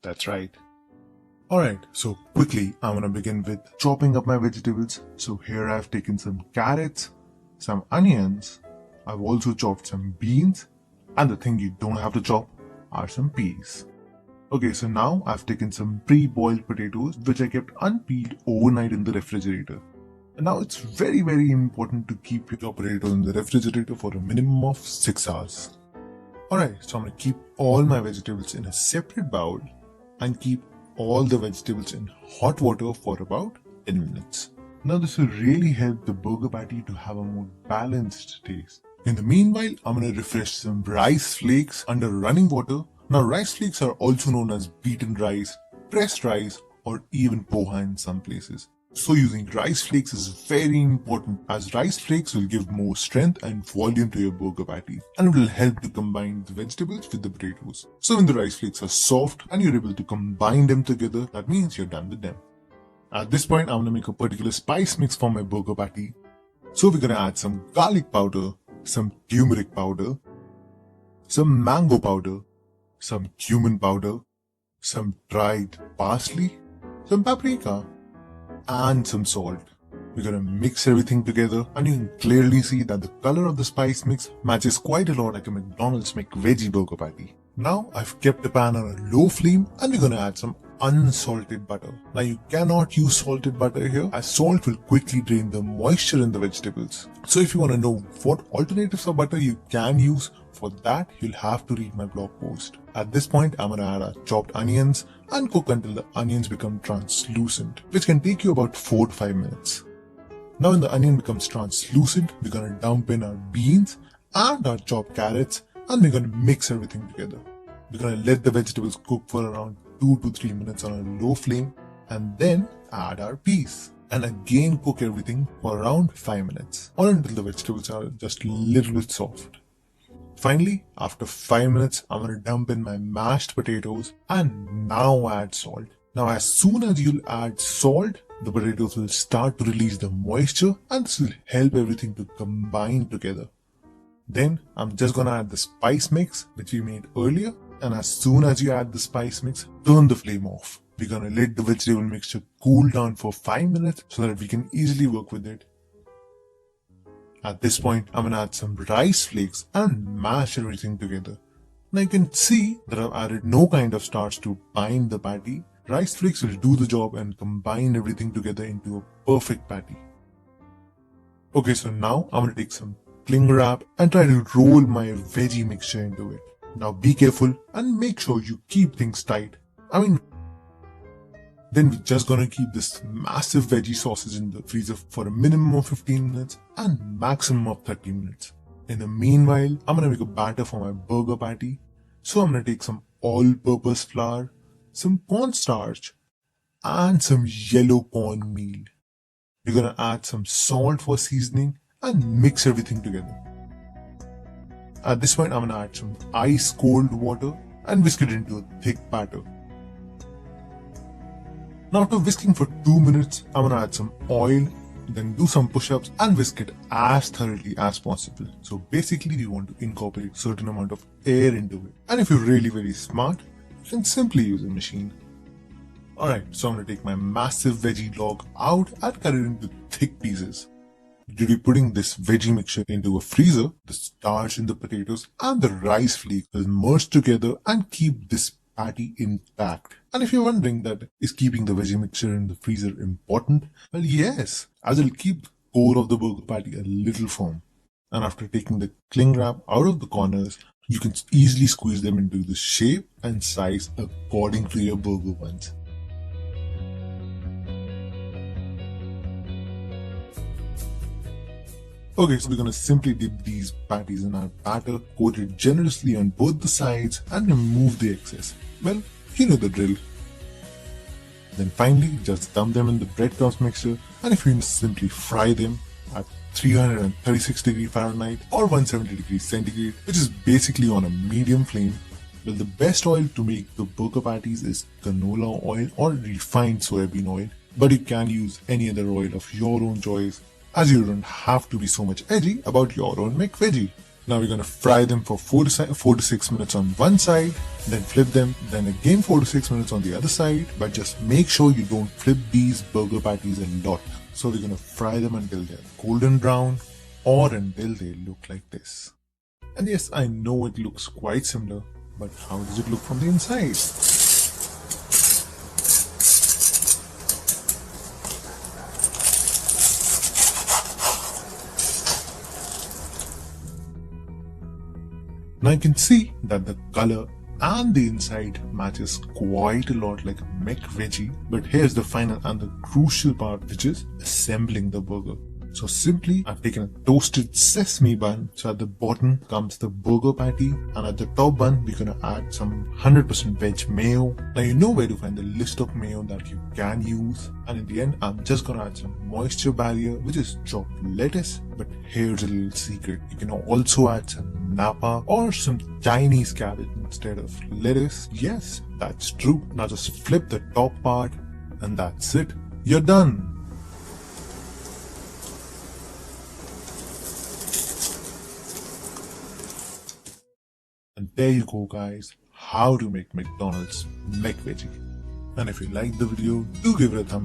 That's right. Alright, so quickly I'm gonna begin with chopping up my vegetables. So here I've taken some carrots, some onions, I've also chopped some beans, and the thing you don't have to chop are some peas. Okay, so now I've taken some pre-boiled potatoes which I kept unpeeled overnight in the refrigerator. And now it's very important to keep your potatoes in the refrigerator for a minimum of 6 hours. Alright, so I'm gonna keep all my vegetables in a separate bowl and keep all the vegetables in hot water for about 10 minutes. Now this will really help the burger patty to have a more balanced taste. In the meanwhile, I'm gonna refresh some rice flakes under running water. Now rice flakes are also known as beaten rice, pressed rice, or even poha in some places. So using rice flakes is very important as rice flakes will give more strength and volume to your burger patty and it will help to combine the vegetables with the potatoes. So when the rice flakes are soft and you're able to combine them together, that means you're done with them. At this point, I'm going to make a particular spice mix for my burger patty. So we're going to add some garlic powder, some turmeric powder, some mango powder, some cumin powder, some dried parsley, some paprika, and some salt. We're gonna mix everything together and you can clearly see that the color of the spice mix matches quite a lot like a McDonald's McVeggie burger patty. Now I've kept the pan on a low flame and we're gonna add some unsalted butter. Now you cannot use salted butter here as salt will quickly drain the moisture in the vegetables. So if you want to know what alternatives of butter you can use, for that you'll have to read my blog post. At this point I'm gonna add our chopped onions and cook until the onions become translucent, which can take you about 4 to 5 minutes. Now when the onion becomes translucent, we're gonna dump in our beans and our chopped carrots and we're gonna mix everything together. We're gonna let the vegetables cook for around 2 to 3 minutes on a low flame and then add our peas. And again cook everything for around 5 minutes or until the vegetables are just a little bit soft. Finally, after 5 minutes, I'm going to dump in my mashed potatoes and now add salt. Now as soon as you'll add salt, the potatoes will start to release the moisture and this will help everything to combine together. Then I'm just going to add the spice mix which we made earlier, and as soon as you add the spice mix, turn the flame off. We're going to let the vegetable mixture cool down for 5 minutes so that we can easily work with it. At this point, I'm going to add some rice flakes and mash everything together. Now you can see that I've added no kind of starch to bind the patty. Rice flakes will do the job and combine everything together into a perfect patty. Okay, so now I'm going to take some cling wrap and try to roll my veggie mixture into it. Now be careful and make sure you keep things tight. Then we're just gonna keep this massive veggie sausage in the freezer for a minimum of 15 minutes and maximum of 30 minutes. In the meanwhile, I'm gonna make a batter for my burger patty. So I'm gonna take some all-purpose flour, some cornstarch, and some yellow cornmeal. We're gonna add some salt for seasoning and mix everything together. At this point, I'm gonna add some ice cold water and whisk it into a thick batter. Now after whisking for 2 minutes, I'm gonna add some oil, then do some push-ups and whisk it as thoroughly as possible. So basically we want to incorporate certain amount of air into it. And if you're really very smart, you can simply use a machine. Alright, so I'm gonna take my massive veggie log out and cut it into thick pieces. Due to putting this veggie mixture into a freezer, the starch in the potatoes and the rice flakes will merge together and keep this patty intact. And if you're wondering that is keeping the veggie mixture in the freezer important? Well, yes, as it'll keep the core of the burger patty a little firm. And after taking the cling wrap out of the corners, you can easily squeeze them into the shape and size according to your burger buns. Okay, so we're gonna simply dip these patties in our batter, coat it generously on both the sides and remove the excess. Well, you know the drill. Then finally, just dump them in the breadcrumbs mixture, and if you simply fry them at 336 degrees Fahrenheit or 170 degrees centigrade, which is basically on a medium flame. Well, the best oil to make the burger patties is canola oil or refined soybean oil, but you can use any other oil of your own choice, as you don't have to be so much edgy about your own McVeggie. Now we're gonna fry them for 4 to 6 minutes on one side, then flip them, then again 4 to 6 minutes on the other side. But just make sure you don't flip these burger patties a lot. So we're gonna fry them until they're golden brown or until they look like this. And yes, I know it looks quite similar, but how does it look from the inside? Now you can see that the color and the inside matches quite a lot like a McVeggie. But here's the final and the crucial part, which is assembling the burger. So simply, I've taken a toasted sesame bun. So at the bottom comes the burger patty, and at the top bun, we're gonna add some 100% veg mayo. Now you know where to find the list of mayo that you can use. And in the end, I'm just gonna add some moisture barrier, which is chopped lettuce. But here's a little secret. You can also add some napa or some Chinese cabbage instead of lettuce. Yes, that's true. Now just flip the top part, and that's it. You're done. And there you go, guys, how to make McDonald's McVeggie. And if you liked the video, do give it a thumbs up.